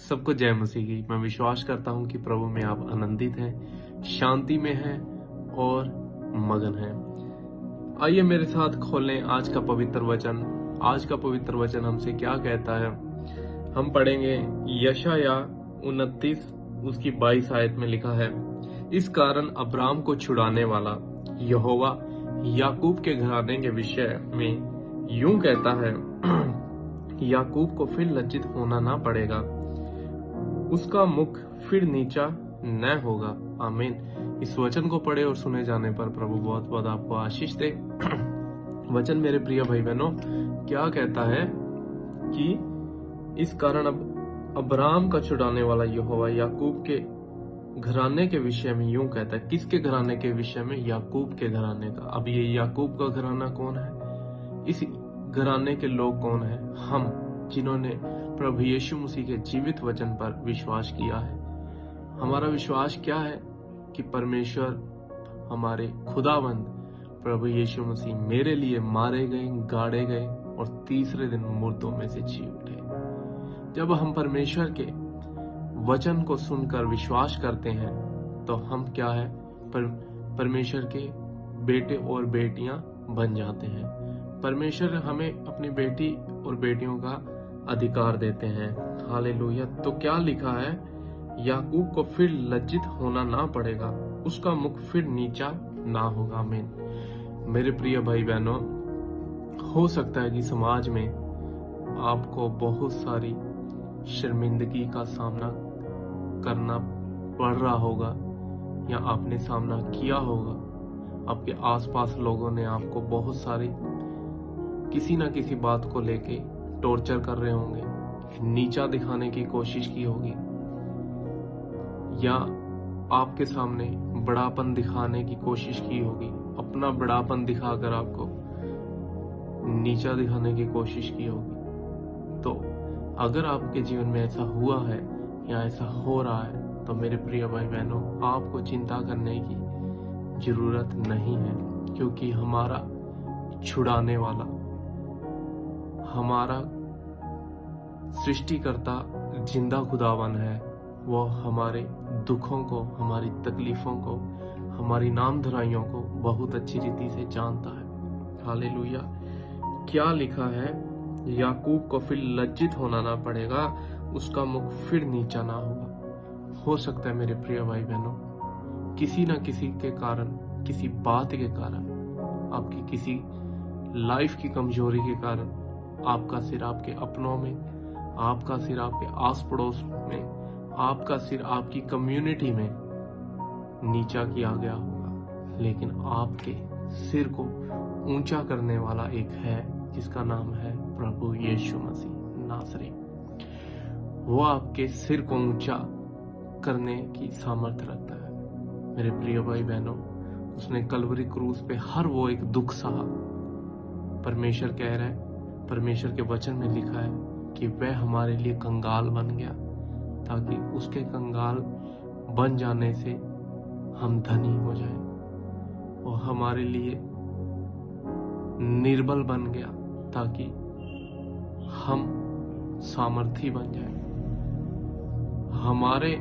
सबको जय मसीह की। मैं विश्वास करता हूं कि प्रभु में आप आनंदित हैं, शांति में हैं और मगन हैं। आइए मेरे साथ खोलें आज का पवित्र वचन। आज का पवित्र वचन हमसे क्या कहता है? हम पढ़ेंगे यशाया 29 उसकी 22 आयत में लिखा है, इस कारण अब्राम को छुड़ाने वाला यहोवा याकूब के घराने के विषय में यूं कहता है, याकूब को फिर लज्जित होना ना पड़ेगा, उसका मुख फिर नीचा न होगा। आमीन। इस वचन को पढ़े और सुने जाने पर प्रभु बहुत बहुत आपको आशीष दे। वचन मेरे प्रिय भाई बहनों क्या कहता है कि इस कारण अब अब्राम का छुड़ाने वाला यहोवा याकूब के घराने के विषय में यूं कहता है। किसके घराने के विषय में? याकूब के घराने का। अब ये याकूब का घराना कौन है? इस घराने के लोग कौन है? हम जिन्होंने प्रभु यीशु मसीह के जीवित वचन पर विश्वास किया है। हमारा विश्वास क्या है कि परमेश्वर हमारे खुदावंद प्रभु यीशु मसीह मेरे लिए मारे गए, गाड़े गए और तीसरे दिन मुर्दों में से जी उठे। जब हम परमेश्वर के वचन को सुनकर विश्वास करते हैं तो हम क्या है? परमेश्वर के बेटे और बेटियां बन जाते हैं। परमेश्वर हमें अपनी बेटी और बेटियों का अधिकार देते हैं। हालेलुया। तो क्या लिखा है? याकूब को फिर लज्जित होना ना पड़ेगा, उसका मुख फिर नीचा ना होगा। आमीन। मेरे प्रिय भाई बहनों, हो सकता है कि समाज में आपको बहुत सारी शर्मिंदगी का सामना करना पड़ रहा होगा या आपने सामना किया होगा। आपके आसपास लोगों ने आपको बहुत सारी किसी ना किसी बात को लेके टॉर्चर कर रहे होंगे, नीचा दिखाने की कोशिश की होगी या आपके सामने बड़ापन दिखाने की कोशिश की होगी। अपना बड़ापन दिखाकर आपको नीचा दिखाने की कोशिश की होगी। तो अगर आपके जीवन में ऐसा हुआ है या ऐसा हो रहा है तो मेरे प्रिय भाई बहनों, आपको चिंता करने की जरूरत नहीं है, क्योंकि हमारा छुड़ाने वाला, हमारा सृष्टिकर्ता जिंदा खुदावन है। वो हमारे दुखों को, हमारी तकलीफों को, हमारी नामधराइयों को बहुत अच्छी रीति से जानता है। हालेलुया। क्या लिखा है? याकूब को फिर लज्जित होना ना पड़ेगा, उसका मुख फिर नीचा ना होगा। हो सकता है मेरे प्रिय भाई बहनों, किसी न किसी के कारण, किसी बात के कारण, आपकी किसी लाइफ की कमजोरी के कारण आपका सिर आपके अपनों में, आपका सिर आपके आस पड़ोस में, आपका सिर आपकी कम्युनिटी में नीचा किया गया होगा। लेकिन आपके सिर को ऊंचा करने वाला एक है जिसका नाम है प्रभु यीशु मसीह नासरी। वो आपके सिर को ऊंचा करने की सामर्थ्य रखता है। मेरे प्रिय भाई बहनों, उसने कलवरी क्रूस पे हर वो एक दुख सहा। परमेश्वर कह रहा है, परमेश्वर के वचन में लिखा है कि वह हमारे लिए कंगाल बन गया ताकि उसके कंगाल बन जाने से हम धनी हो जाएं। वो हमारे लिए निर्बल बन गया ताकि हम सामर्थी बन जाएं। हमारे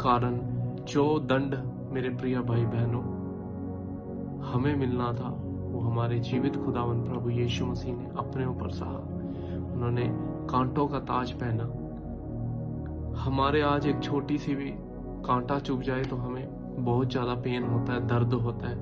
कारण जो दंड मेरे प्रिय भाई बहनों हमें मिलना था, वो हमारे जीवित खुदावन प्रभु यीशु मसीह ने अपने ऊपर सहा। उन्होंने कांटों का ताज पहना। हमारे आज एक छोटी सी भी कांटा चुभ जाए तो हमें बहुत ज्यादा पेन होता है, दर्द होता है।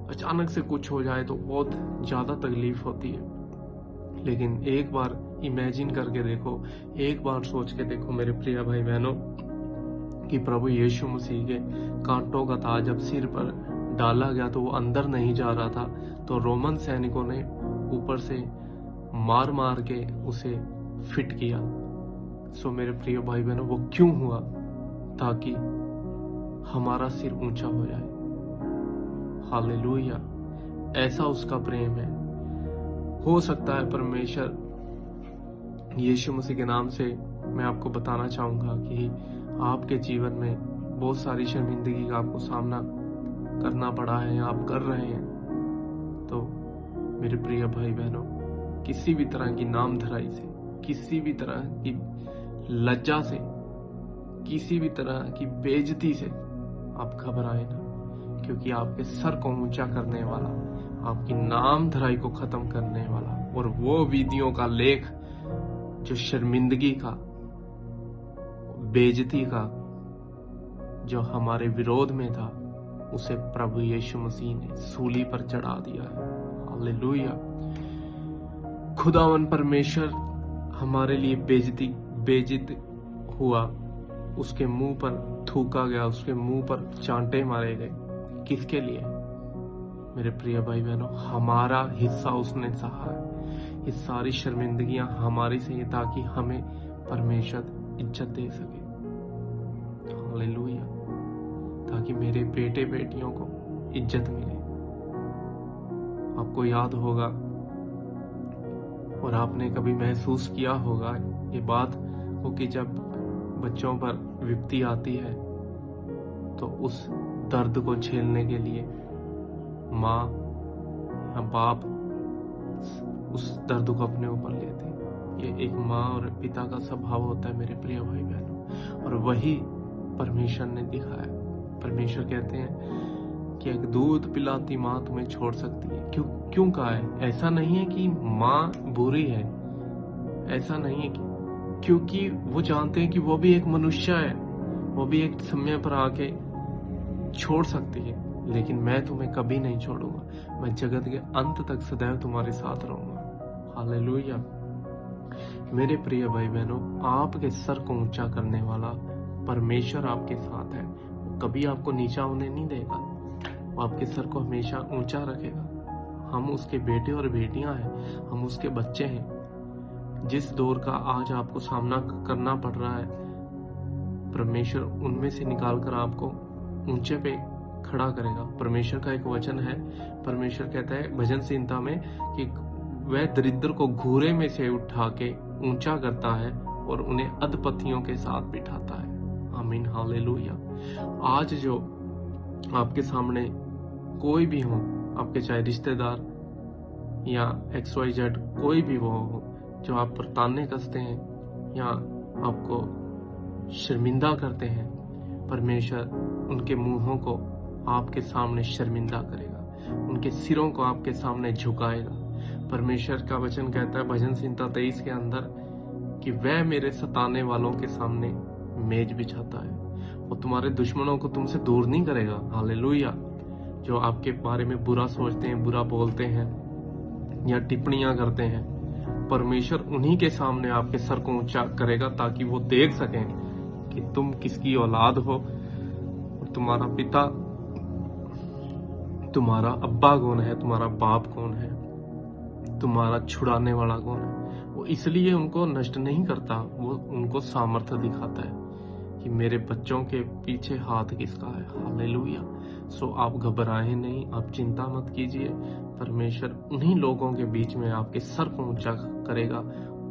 अचानक से कुछ हो जाए तो बहुत ज्यादा तकलीफ होती है। लेकिन एक बार इमेजिन करके देखो, एक बार सोच के देखो मेरे प्रिय भाई बहनों कि प्रभु यीशु मसीह के कांटों का ताज जब सिर पर डाला गया तो वो अंदर नहीं जा रहा था, तो रोमन सैनिकों ने ऊपर से मार मार के उसे फिट किया। सो मेरे प्रिय भाई बहनों, वो क्यों हुआ? ताकि हमारा सिर ऊंचा हो जाए। हालेलुया। ऐसा उसका प्रेम है। हो सकता है परमेश्वर यीशु मसीह के नाम से मैं आपको बताना चाहूंगा कि आपके जीवन में बहुत सारी शर्मिंदगी का आपको सामना करना पड़ा है, आप कर रहे हैं। तो मेरे प्रिय भाई बहनों, किसी भी तरह की नामधराई से, किसी भी तरह की लज्जा से, किसी भी तरह की बेइज्जती से आप घबराए ना, क्योंकि आपके सर को ऊंचा करने वाला, आपकी नाम धराई को खत्म करने वाला और वो विधियों का लेख जो शर्मिंदगी का, बेइज्जती का, जो हमारे विरोध में था, उसे प्रभु यीशु मसीह ने सूली पर चढ़ा दिया है। हालेलुया। खुदावन परमेश्वर हमारे लिए बेइज्जत हुआ, उसके मुंह पर थूका गया, उसके मुंह पर चांटे मारे गए। किसके लिए? मेरे प्रिय भाई बहनों, हमारा हिस्सा उसने सहा है। ये सारी शर्मिंदगियां हमारी से ये, ताकि हमें परमेश्वर इज्जत दे सके। हालेलुया। ताकि मेरे बेटे बेटियों को इज्जत मिले। आपको याद होगा और आपने कभी महसूस किया होगा ये बात हो कि जब बच्चों पर विपत्ति आती है तो उस दर्द को झेलने के लिए माँ या बाप उस दर्द को अपने ऊपर लेते हैं। ये एक माँ और पिता का स्वभाव होता है मेरे प्रिय भाई बहनों, और वही परमेश्वर ने दिखाया। परमेश्वर कहते हैं कि एक दूध पिलाती माँ तुम्हें छोड़ सकती है। क्यों कहा है? ऐसा नहीं है कि माँ बुरी है, ऐसा नहीं है क्योंकि वो जानते हैं कि वो भी एक मनुष्य है, वो भी एक समय पर आके छोड़ सकती है, लेकिन मैं तुम्हें कभी नहीं छोड़ूंगा। मैं जगत के अंत तक सदैव तुम्हारे साथ रहूंगा। हालेलुया। मेरे प्रिय भाई बहनों, आपके सर को ऊंचा करने वाला परमेश्वर आपके साथ है। वो कभी आपको नीचा होने नहीं देगा, वो आपके सर को हमेशा ऊंचा रखेगा। हम उसके बेटे और बेटियां हैं, हम उसके बच्चे हैं। जिस दौर का आज आपको सामना करना पड़ रहा है, परमेश्वर उनमें से निकालकर आपको ऊंचे पे खड़ा करेगा। परमेश्वर का एक वचन है, परमेश्वर कहता है भजन संहिता में कि वह दरिद्र को घूरे में से उठा के ऊंचा करता है और उन्हें अधपतियों के साथ बिठाता है। आमीन, हालेलुया। आज जो आपके सामने कोई भी हो, आपके चाहे रिश्तेदार या XYZ कोई भी वो हो, जो आप पर ताने कसते हैं या आपको शर्मिंदा करते हैं, परमेश्वर उनके मुंहों को आपके सामने शर्मिंदा करेगा, उनके सिरों को आपके सामने झुकाएगा। परमेश्वर का वचन कहता है भजन संहिता 23 के अंदर कि वह मेरे सताने वालों के सामने मेज बिछाता है। वो तुम्हारे दुश्मनों को तुमसे दूर नहीं करेगा। हालेलुया। जो आपके बारे में बुरा सोचते हैं, बुरा बोलते हैं या टिप्पणियां करते हैं, परमेश्वर उन्हीं के सामने आपके सर को ऊंचा करेगा, ताकि वो देख सकें कि तुम किसकी औलाद हो और तुम्हारा पिता, तुम्हारा अब्बा कौन है, तुम्हारा बाप कौन है, तुम्हारा छुड़ाने वाला कौन है। वो इसलिए उनको नष्ट नहीं करता, वो उनको सामर्थ्य दिखाता है कि मेरे बच्चों के पीछे हाथ किसका है। हालेलुया। सो आप घबराएं नहीं, आप चिंता मत कीजिए। परमेश्वर उन्हीं लोगों के बीच में आपके सर को ऊंचा करेगा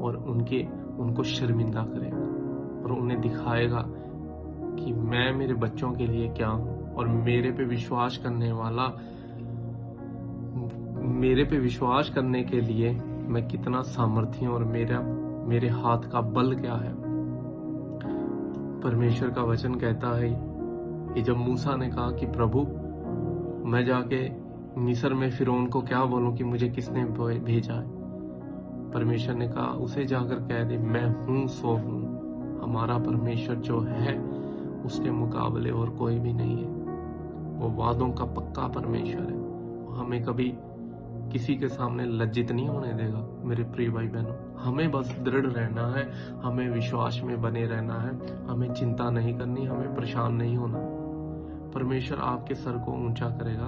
और उनको शर्मिंदा करेगा और उन्हें दिखाएगा कि मैं मेरे बच्चों के लिए क्या हूं, और मेरे पे विश्वास करने के लिए मैं कितना सामर्थ्य हूं और मेरे हाथ का बल क्या है। परमेश्वर का वचन कहता है कि जब मूसा ने कहा कि प्रभु मैं जाके मिस्र में फिरौन को क्या बोलूं कि मुझे किसने भेजा है, परमेश्वर ने कहा उसे जाकर कह दे मैं हूं सो हूं। हमारा परमेश्वर जो है उसके मुकाबले और कोई भी नहीं है। वो वादों का पक्का परमेश्वर है। वो हमें कभी किसी के सामने लज्जित नहीं होने देगा। मेरे प्रिय भाई बहनों, हमें बस दृढ़ रहना है, हमें विश्वास में बने रहना है, हमें चिंता नहीं करनी, हमें परेशान नहीं होना। परमेश्वर आपके सर को ऊंचा करेगा,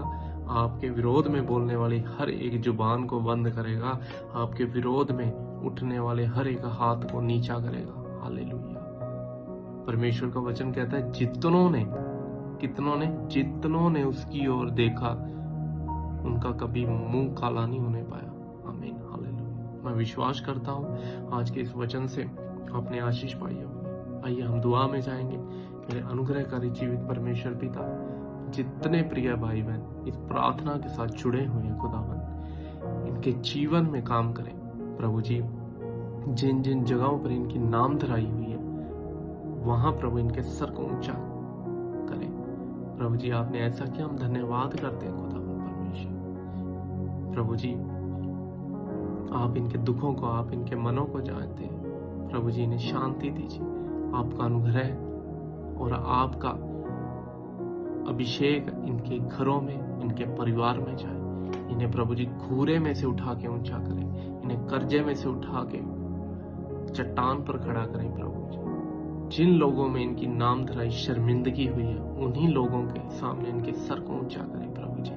आपके विरोध में बोलने वाली हर एक जुबान को बंद करेगा, आपके विरोध में उठने वाले हर एक हाथ को नीचा करेगा। हालेलुया। परमेश्वर का वचन कहता है जितनों ने उसकी ओर देखा उनका कभी मुंह काला नहीं होने पाया। आमीन, हालेलुया। मैं विश्वास करता हूँ आज के इस वचन से आपने आशीष पाई होगी। आइए हम दुआ में जाएंगे। मेरे अनुग्रहकारी जीवित परमेश्वर पिता, जितने प्रिय भाई बहन इस प्रार्थना के साथ जुड़े हुए हैं, खुदावन इनके जीवन में काम करें। प्रभु जी, जिन जिन जगहों पर इनकी नाम धराई हुई है, वहां प्रभु इनके सर को ऊंचा करें। प्रभु जी आपने ऐसा किया, हम धन्यवाद करते हैं खुदा परमेश्वर। प्रभु जी आप इनके दुखों को, आप इनके मनों को जानते हैं। प्रभु जी इन्हें शांति दीजिए, आपका अनुग्रह और आपका अभिषेक इनके घरों में, इनके परिवार में जाए। इन्हें प्रभु जी घूरे में से उठा के ऊंचा करें, इन्हें कर्जे में से उठा के चट्टान पर खड़ा करें। प्रभु जी जिन लोगों में इनकी नामधराई शर्मिंदगी हुई है, उन्हीं लोगों के सामने इनके सर को ऊंचा करें। प्रभु जी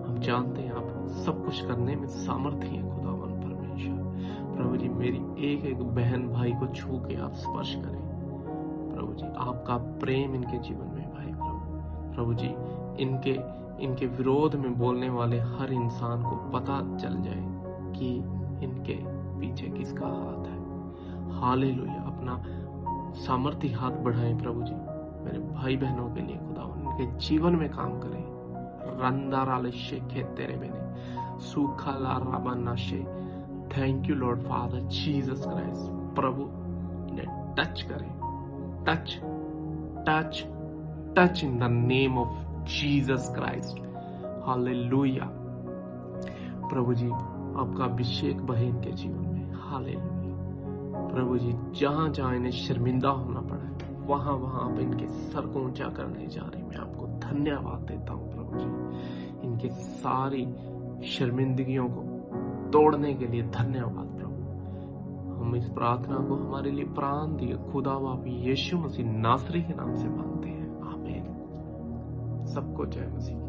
हम जानते हैं आप सब कुछ करने में सामर्थ्य हैं खुदावन परमेश्वर। प्रभु जी मेरी एक एक बहन भाई को छू के आप स्पर्श करें। प्रभु जी आपका प्रेम इनके जीवन में भाई। प्रभु जी इनके विरोध में बोलने वाले हर इंसान को पता चल जाए कि इनके पीछे किसका हाथ है। हालेलुया। अपना सामर्थ्य हाथ बढ़ाएं प्रभु जी मेरे भाई बहनों के लिए खुदा उनके जीवन में काम करें। रंदारालेशे तेरे बेने सूखा ला राबानाशे। Thank you Lord Father Jesus Christ. प्रभु इन्हें टच करें, touch touch touch in the name of Jesus Christ. Hallelujah. प्रभु जी आपका अभिषेक बहे इनके जीवन में। हालेलुया। प्रभु जी जहां जहां इन्हें शर्मिंदा होना पड़ा है, वहां वहां आप इनके सर को ऊंचा करने जा रहे हैं। मैं आपको धन्यवाद देता हूं प्रभु जी, इनके सारी शर्मिंदगियों को तोड़ने के लिए धन्यवाद प्रभु। हम इस प्रार्थना को हमारे लिए प्राण दिए खुदा बाप यीशु मसीह नासरी के नाम से मांगते हैं। आमीन। सबको जय मसीह।